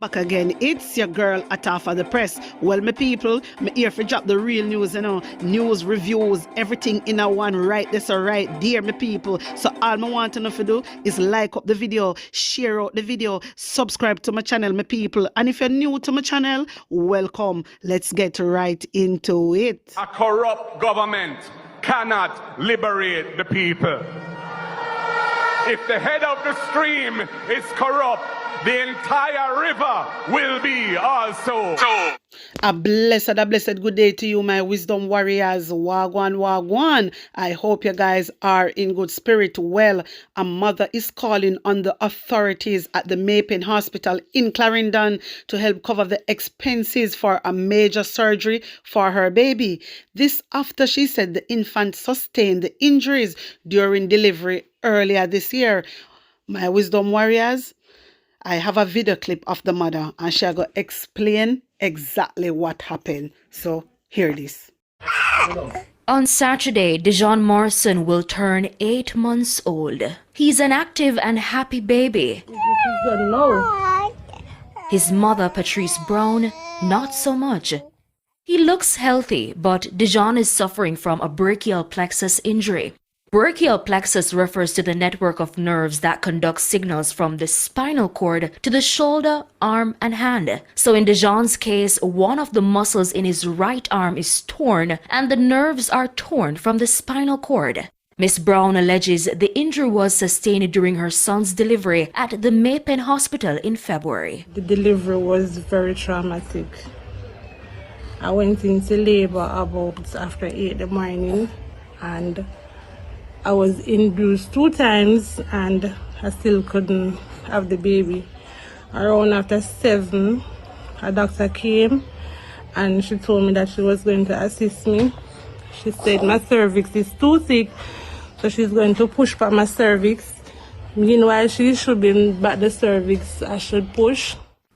Back again, it's your girl Atafa the Press. Well, my people, me here for drop the real news, news, reviews, everything in a one right this or right there, my people. So all me want to know to do is like up the video, share out the video, subscribe to my channel, my people. And if you're new to my channel, welcome. Let's get right into it. A corrupt government cannot liberate the people. If the head of the stream is corrupt, the entire river will be also. A blessed good day to you, my wisdom warriors. Wagwan, wagwan. I hope you guys are in good spirit. Well, a mother is calling on the authorities at the Maypen Hospital in Clarendon to help cover the expenses for a major surgery for her baby. This after she said the infant sustained the injuries during delivery earlier this year. My wisdom warriors, I have a video clip of the mother and she'll go explain exactly what happened. So hear this. On Saturday, Dijon Morrison will turn 8 months old. He's an active and happy baby. His mother, Patrice Brown, not so much. He looks healthy, but Dijon is suffering from a brachial plexus injury. Brachial plexus refers to the network of nerves that conduct signals from the spinal cord to the shoulder, arm, and hand. So in Dijon's case, one of the muscles in his right arm is torn and the nerves are torn from the spinal cord. Miss Brown alleges the injury was sustained during her son's delivery at the Maypen Hospital in February. The delivery was very traumatic. I went into labor about after 8 in the morning and I was induced 2 times and I still couldn't have the baby. Around after 7, a doctor came and she told me that she was going to assist me. She said my cervix is too thick, so she's going to push back my cervix. Meanwhile, she should be back the cervix, I should push.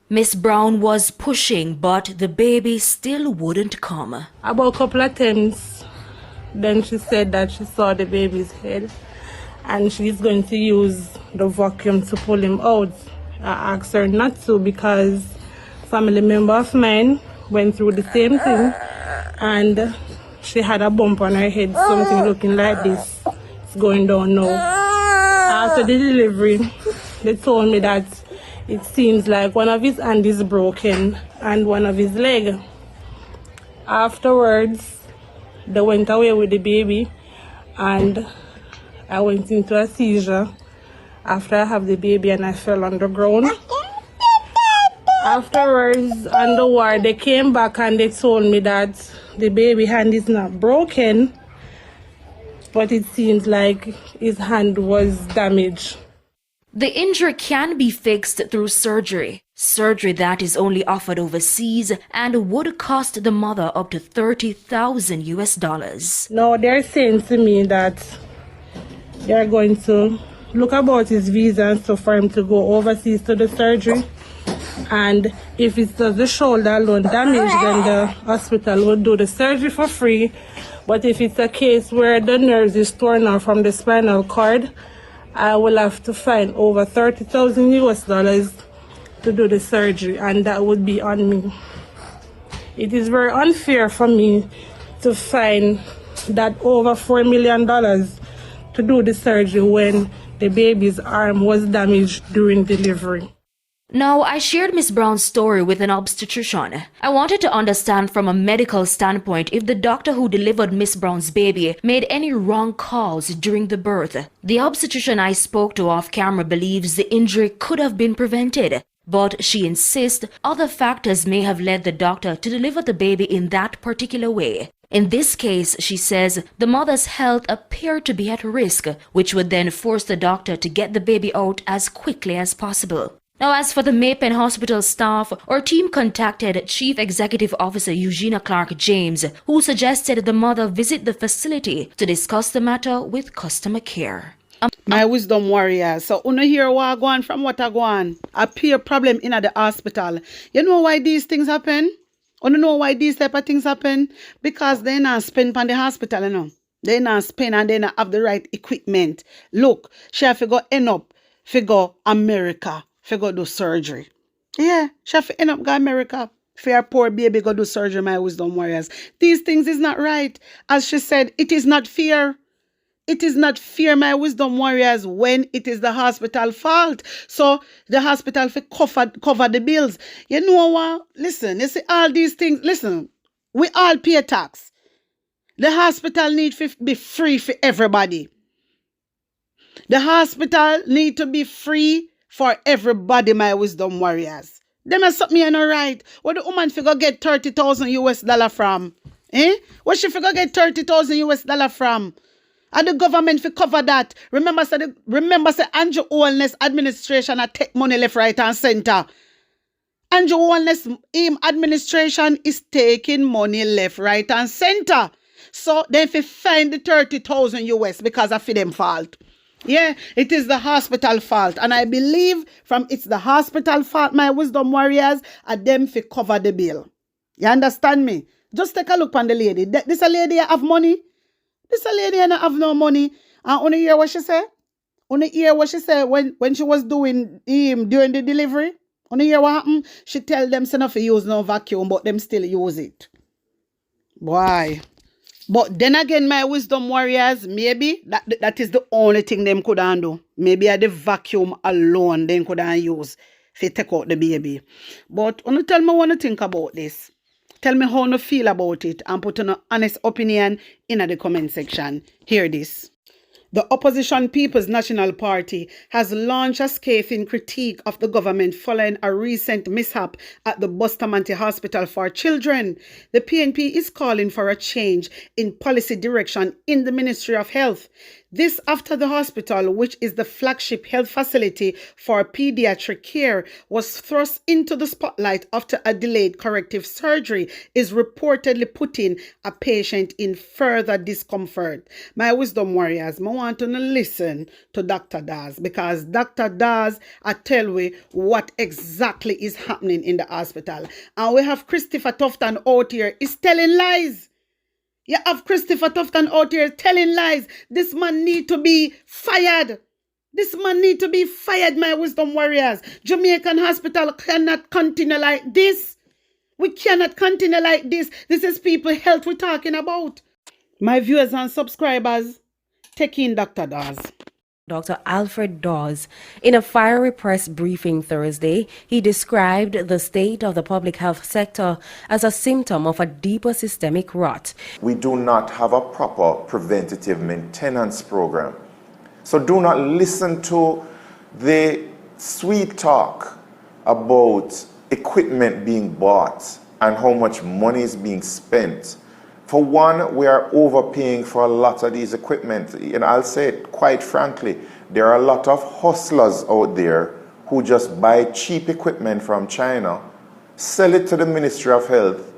Miss Brown was pushing, but the baby still wouldn't come. About a couple of attempts, then she said that she saw the baby's head and she's going to use the vacuum to pull him out. I asked her not to because a family member of mine went through the same thing and she had a bump on her head, something looking like this. It's going down now. After the delivery, they told me that it seems like one of his hands is broken and one of his leg. Afterwards, they went away with the baby and I went into a seizure after I have the baby and I fell on the ground. Afterwards, on the ward, they came back and they told me that the baby hand is not broken, but it seems like his hand was damaged. The injury can be fixed through surgery that is only offered overseas and would cost the mother up to $30,000. Now they're saying to me that they're going to look about his visa and stuff for him to go overseas to the surgery. And if it's just the shoulder alone damage, then the hospital will do the surgery for free. But if it's a case where the nerves is torn off from the spinal cord, I will have to find over $30,000 to do the surgery, and that would be on me. It is very unfair for me to find that over $4 million to do the surgery when the baby's arm was damaged during delivery. Now, I shared Miss Brown's story with an obstetrician. I wanted to understand from a medical standpoint if the doctor who delivered Miss Brown's baby made any wrong calls during the birth. The obstetrician I spoke to off camera believes the injury could have been prevented, but she insists other factors may have led the doctor to deliver the baby in that particular way. In this case, she says, the mother's health appeared to be at risk, which would then force the doctor to get the baby out as quickly as possible. Now, as for the Maypen Hospital staff, our team contacted Chief Executive Officer Eugenia Clark James, who suggested the mother visit the facility to discuss the matter with customer care. My wisdom warriors. So, you hear what go on from what I go on. A peer problem in the hospital. You know why these things happen? You know why these type of things happen? Because they not spend on the hospital, you know. They not spend and they not have the right equipment. Look, she have to go end up, figure America, figure do surgery. Yeah, she have to end up go America. For her poor baby go do surgery, my wisdom warriors. These things is not right. As she said, it is not fear. It is not fear, my wisdom warriors, when it is the hospital fault. So the hospital for cover the bills. You know what? Listen, you see all these things. Listen, we all pay tax. The hospital need to be free for everybody. The hospital need to be free for everybody, my wisdom warriors. Them are something you know right. Where the woman figure get 30,000 US dollar from? Eh? Where she figure get 30,000 US dollar from? And the government for cover that. Remember say Andrew Wellness administration a take money left, right and center. Andrew Wellness administration is taking money left, right and center. So then if find the 30,000 US because of them fault. Yeah, it is the hospital fault. And I believe from it's the hospital fault, my wisdom warriors, and them for cover the bill. You understand me? Just take a look on the lady. This a lady have money. This a lady and have no money. And only hear what she say? Only hear what she say when she was doing during the delivery? Only hear what happened? She tell them say not to use no vacuum, but them still use it. Why? But then again, my wisdom warriors, maybe that is the only thing them could do. Maybe the vacuum alone they could use to take out the baby. But wanna tell me what you think about this. Tell me how you feel about it and put an honest opinion in the comment section. Hear this. The opposition People's National Party has launched a scathing critique of the government following a recent mishap at the Bustamante Hospital for Children. The PNP is calling for a change in policy direction in the Ministry of Health. This after the hospital, which is the flagship health facility for pediatric care, was thrust into the spotlight after a delayed corrective surgery is reportedly putting a patient in further discomfort. My wisdom warriors, I want to listen to Dr. Daz because Dr. Daz I tell you what exactly is happening in the hospital. And we have Christopher Tufton out here is telling lies. You have Christopher Tufton out here telling lies. This man need to be fired. This man need to be fired, my wisdom warriors. Jamaican hospital cannot continue like this. We cannot continue like this. This is people health we're talking about. My viewers and subscribers, take in Dr. Daz. Dr. Alfred Dawes. In a fiery press briefing Thursday, he described the state of the public health sector as a symptom of a deeper systemic rot. We do not have a proper preventative maintenance program. So do not listen to the sweet talk about equipment being bought and how much money is being spent. For one, we are overpaying for a lot of these equipment. And I'll say it quite frankly, there are a lot of hustlers out there who just buy cheap equipment from China, sell it to the Ministry of Health,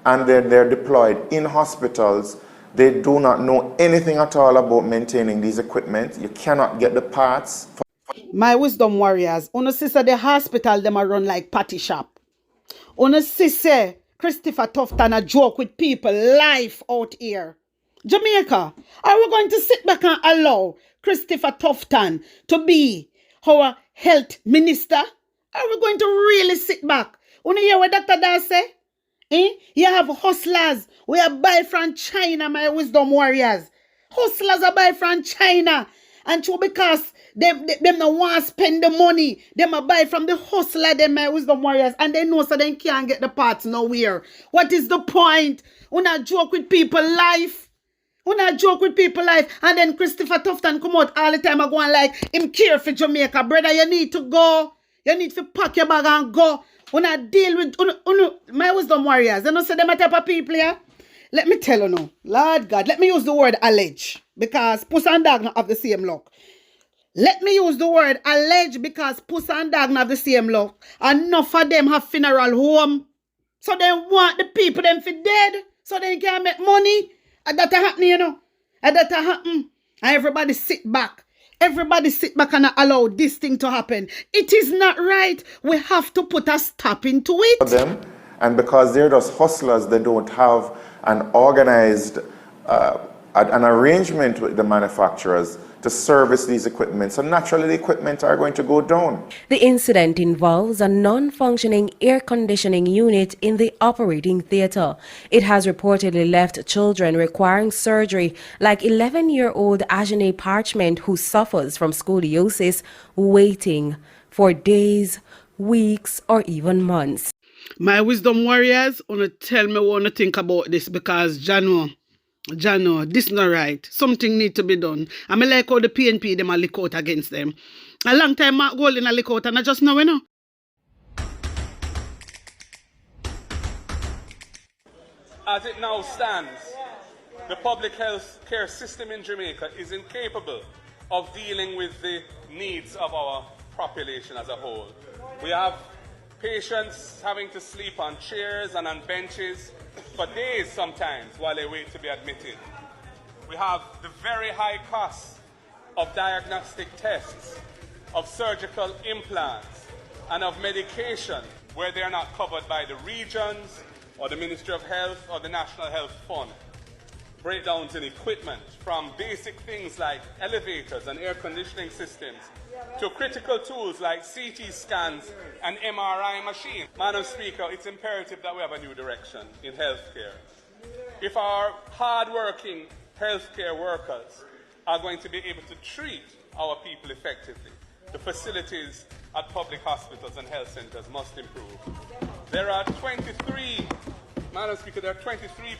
and then they're deployed in hospitals. They do not know anything at all about maintaining these equipment. You cannot get the parts. My wisdom warriors, una sister the hospital them a run like patty shop. Una sister Christopher Tufton a joke with people life out here. Jamaica, are we going to sit back and allow Christopher Tufton to be our health minister? Are we going to really sit back? Wanna hear what Dr. Daz say? You have hustlers. We are buy from China, my wisdom warriors. Hustlers are buy from China. And true because them no want to spend the money. Them a buy from the hustler, them my wisdom warriors. And they know so they can't get the parts nowhere. What is the point? Una joke with people life. Una joke with people life. And then Christopher Tufton come out all the time and go on like, him care for Jamaica. Brother, you need to go. You need to pack your bag and go. Una deal with my wisdom warriors. You know say them a type of people here? Let me tell you now. Lord God, let me use the word allege. Because puss and dog not have the same luck. Let me use the word allege because puss and dog not have the same luck. Enough of them have funeral home. So they want the people them for dead. So they can make money. And that happen, you know. And that happen. And everybody sit back. Everybody sit back and allow this thing to happen. It is not right. We have to put a stop into it. Them, and because they're just hustlers, they don't have an organized an arrangement with the manufacturers to service these equipment. So naturally the equipment are going to go down. The incident involves a non-functioning air conditioning unit in the operating theater. It has reportedly left children requiring surgery like 11-year-old Ajane Parchment, who suffers from scoliosis, waiting for days, weeks, or even months. My wisdom warriors, wanna tell me what you think about this, because Jano, this not right. Something need to be done. I mean, like how the PNP them a lick out against them. A long time Mark Golding a lick out, and I just know, As it now stands, the public health care system in Jamaica is incapable of dealing with the needs of our population as a whole. We have patients having to sleep on chairs and on benches for days sometimes while they wait to be admitted. We have the very high costs of diagnostic tests, of surgical implants, and of medication where they are not covered by the regions or the Ministry of Health or the National Health Fund. Breakdowns in equipment, from basic things like elevators and air conditioning systems to critical tools like CT scans and MRI machines. Madam Speaker, it's imperative that we have a new direction in healthcare. If our hard-working healthcare workers are going to be able to treat our people effectively, the facilities at public hospitals and health centers must improve. There are 23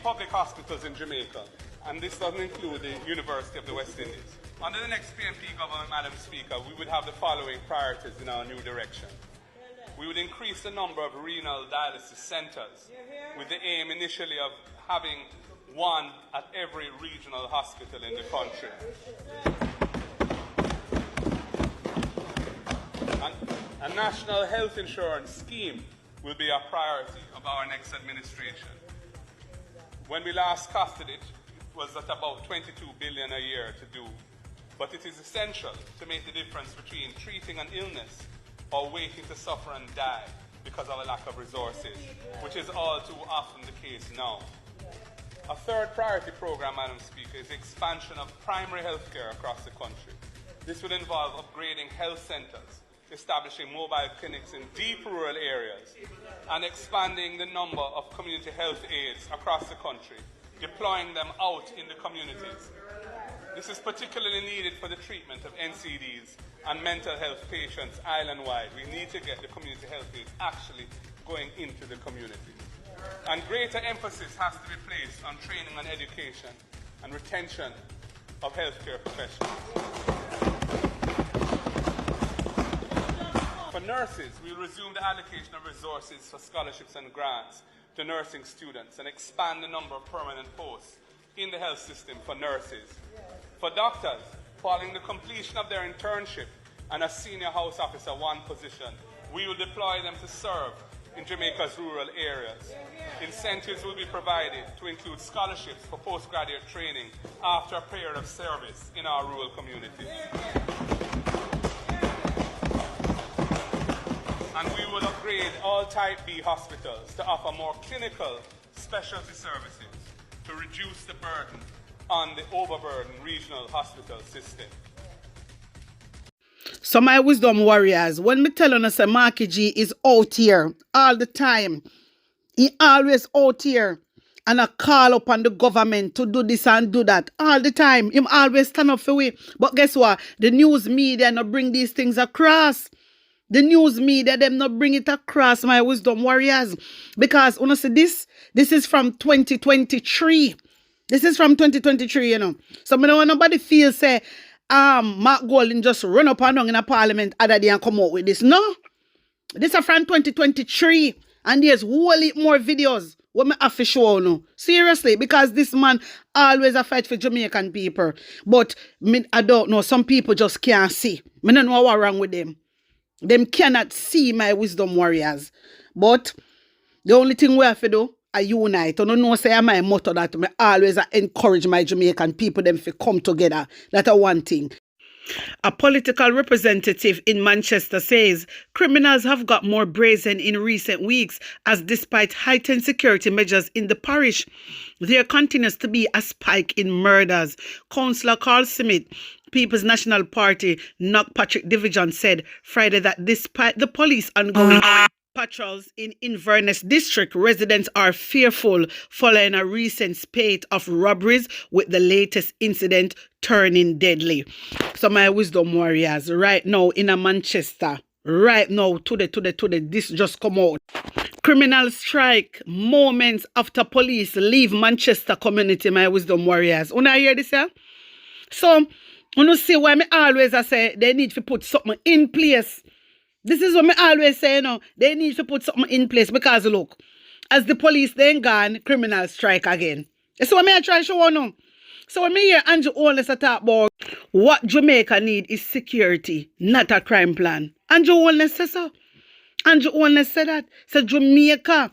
public hospitals in Jamaica, and this doesn't include the University of the West Indies. Under the next PNP government, Madam Speaker, we would have the following priorities in our new direction. We would increase the number of renal dialysis centers with the aim initially of having one at every regional hospital in the country. A national health insurance scheme will be a priority of our next administration. When we last costed it, it was at about 22 billion a year to do. But it is essential to make the difference between treating an illness or waiting to suffer and die because of a lack of resources, which is all too often the case now. A third priority program, Madam Speaker, is the expansion of primary health care across the country. This would involve upgrading health centers, establishing mobile clinics in deep rural areas, and expanding the number of community health aides across the country, deploying them out in the communities. This is particularly needed for the treatment of NCDs and mental health patients island-wide. We need to get the community health aides actually going into the community. And greater emphasis has to be placed on training and education and retention of healthcare professionals. For nurses, we'll resume the allocation of resources for scholarships and grants to nursing students and expand the number of permanent posts in the health system for nurses. For doctors, following the completion of their internship and a senior house officer 1 position, we will deploy them to serve in Jamaica's rural areas. Incentives will be provided to include scholarships for postgraduate training after a period of service in our rural communities. And we will upgrade all Type B hospitals to offer more clinical specialty services to reduce the burden on the overburdened regional hospital system. So my wisdom warriors, when me tell you say Marky G is out here all the time, he always out here and I call upon the government to do this and do that all the time. Him always stand up for we. But guess what? The news media not bring these things across. The news media, them not bring it across, my wisdom warriors. Because, when I say this is from 2023. This is from 2023, you know. So, I don't want nobody feel, say, Mark Golding just run up and down in a parliament other day and come out with this. No. This is from 2023. And there's whole heap more videos what me have to show now. Seriously, because this man always a fight for Jamaican people. But I don't know, some people just can't see. I don't know what's wrong with them. Them cannot see, my wisdom warriors. But the only thing we have to do, I unite. I don't know, say my motto that I always encourage my Jamaican people them to come together. That's one thing. A political representative in Manchester says criminals have got more brazen in recent weeks as despite heightened security measures in the parish, there continues to be a spike in murders. Councillor Carl Smith People's National Party Knockpatrick Division said Friday that despite the police ongoing patrols in Inverness District, residents are fearful following a recent spate of robberies, with the latest incident turning deadly. So my wisdom warriors, right now in a Manchester, right now, today, this just come out. Criminal strike moments after police leave Manchester community, my wisdom warriors. Una hear this, yeah? So, you see why me always I say they need to put something in place. This is what me always say, you know. They need to put something in place because look, as the police then gone, criminal strike again. So what me I try to show you. So when me hear Andrew Holness talk about what Jamaica need is security, not a crime plan. Andrew Holness says so. Andrew Holness said that. So Jamaica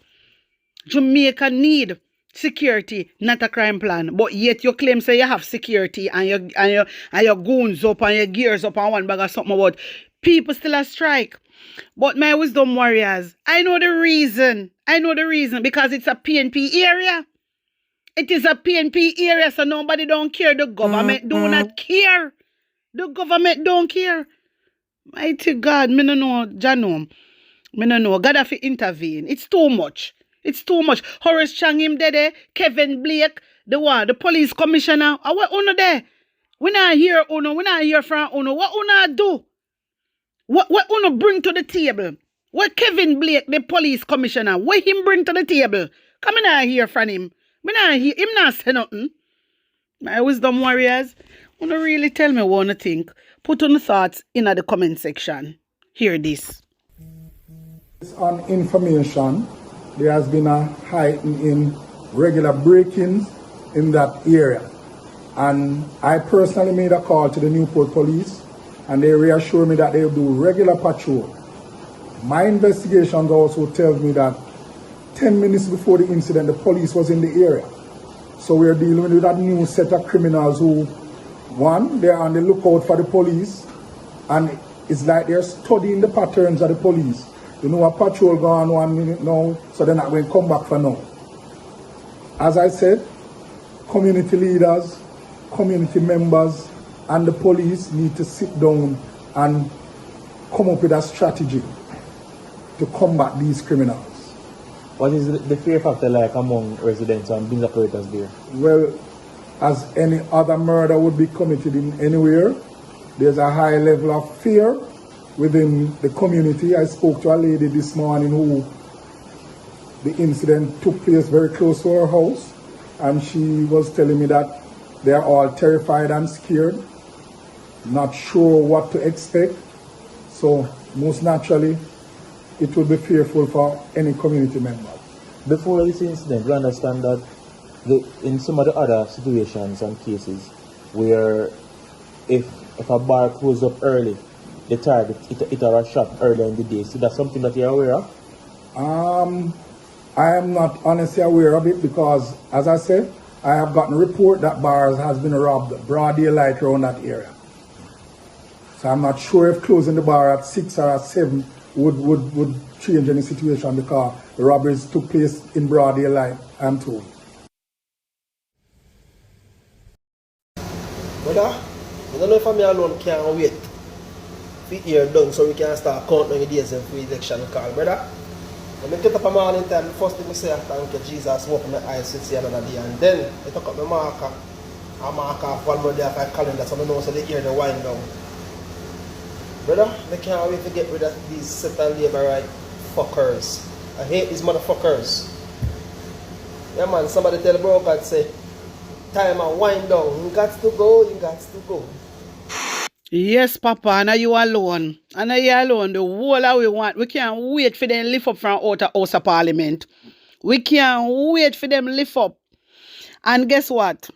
need security, not a crime plan. But yet you claim say you have security and your goons up and your gears up and one bag of something about people still a strike. But my wisdom warriors, I know the reason. Because it's a PNP area. It is a PNP area, so nobody don't care. The government do not care. The government don't care. Mighty God, me no know, Janom. Me no know. God have to intervene. It's too much. Horace Chang him there. Kevin Blake, the police commissioner. What uno there? We not hear uno. We not hear from uno. What uno do? What uno bring to the table? What Kevin Blake, the police commissioner, what him bring to the table? Come in and hear from him. Me not hear him not say nothing. My wisdom warriors, wanna really tell me what you think? Put on the thoughts in the comment section. Hear this. On information, there has been a heighten in regular break-ins in that area. And I personally made a call to the Newport police and they reassure me that they will do regular patrol. My investigations also tells me that 10 minutes before the incident, the police was in the area. So we're dealing with a new set of criminals who, one, they're on the lookout for the police, and it's like they're studying the patterns of the police. You know, a patrol go on 1 minute now, so they're not going to come back for now. As I said, community leaders, community members, and the police need to sit down and come up with a strategy to combat these criminals. What is the fear factor like among residents and business operators there? Well, as any other murder would be committed in anywhere, there's a high level of fear within the community. I spoke to a lady this morning who the incident took place very close to her house, and she was telling me that they're all terrified and scared, not sure what to expect. So most naturally, it will be fearful for any community member. Before this incident, we understand that in some of the other situations and cases where if a bar closes up early, the target it are shot earlier in the day. So that's something that you're aware of? I am not honestly aware of it because, as I said, I have gotten a report that bars has been robbed broad daylight around that area. So I'm not sure if closing the bar at 6 or at 7 would change any situation because the robberies took place in broad daylight, I'm told. Brother, I don't know if I'm alone can't wait for year done so we can start counting the days for election call, brother. When I get up a morning time, the first thing I say, I thank you, Jesus, open my eyes to see another day. And then I took up my marker, I mark off one more day off my calendar so I know so they hear the wind down. Brother, I can't wait to get rid of these set and labourite fuckers. I hate these motherfuckers. Yeah man, somebody tell bro God say, time and wind down. You got to go. Yes, Papa, and are you alone? And are you alone? The whole of we want. We can't wait for them lift up from out of House of Parliament. We can't wait for them lift up. And guess what?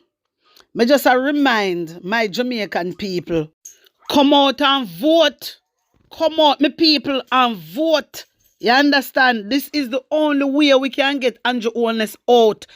Me just remind my Jamaican people, come out and vote. Come out, my people, and vote. You understand? This is the only way we can get Andrew Holness out.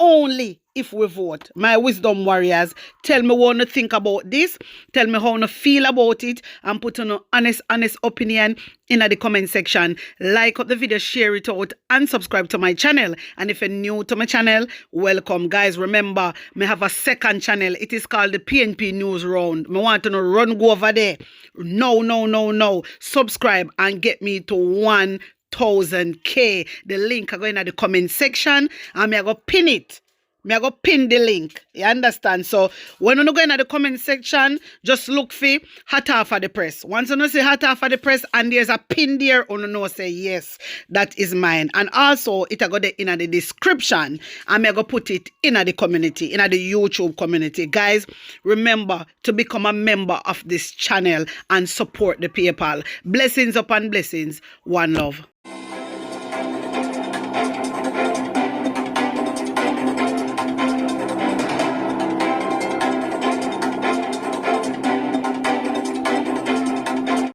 Only. if we vote. My wisdom warriors, tell me what you think about this. Tell me how you feel about it and put on an honest opinion in the comment section. Like up the video, share it out and subscribe to my channel. And if you're new to my channel, welcome. Guys, remember, me have a second channel. It is called the PNP News Round. Me want to go over there. No. Subscribe and get me to 1,000K. The link are going in the comment section and I go pin it. I go pin the link. You understand? So when you go in the comment section, just look for hot half of the press. Once you say hot half of the press and there's a pin there, you know say yes, that is mine. And also it I go there in the description and I go put it in the community, in the YouTube community. Guys, remember to become a member of this channel and support the people. Blessings upon blessings. One love.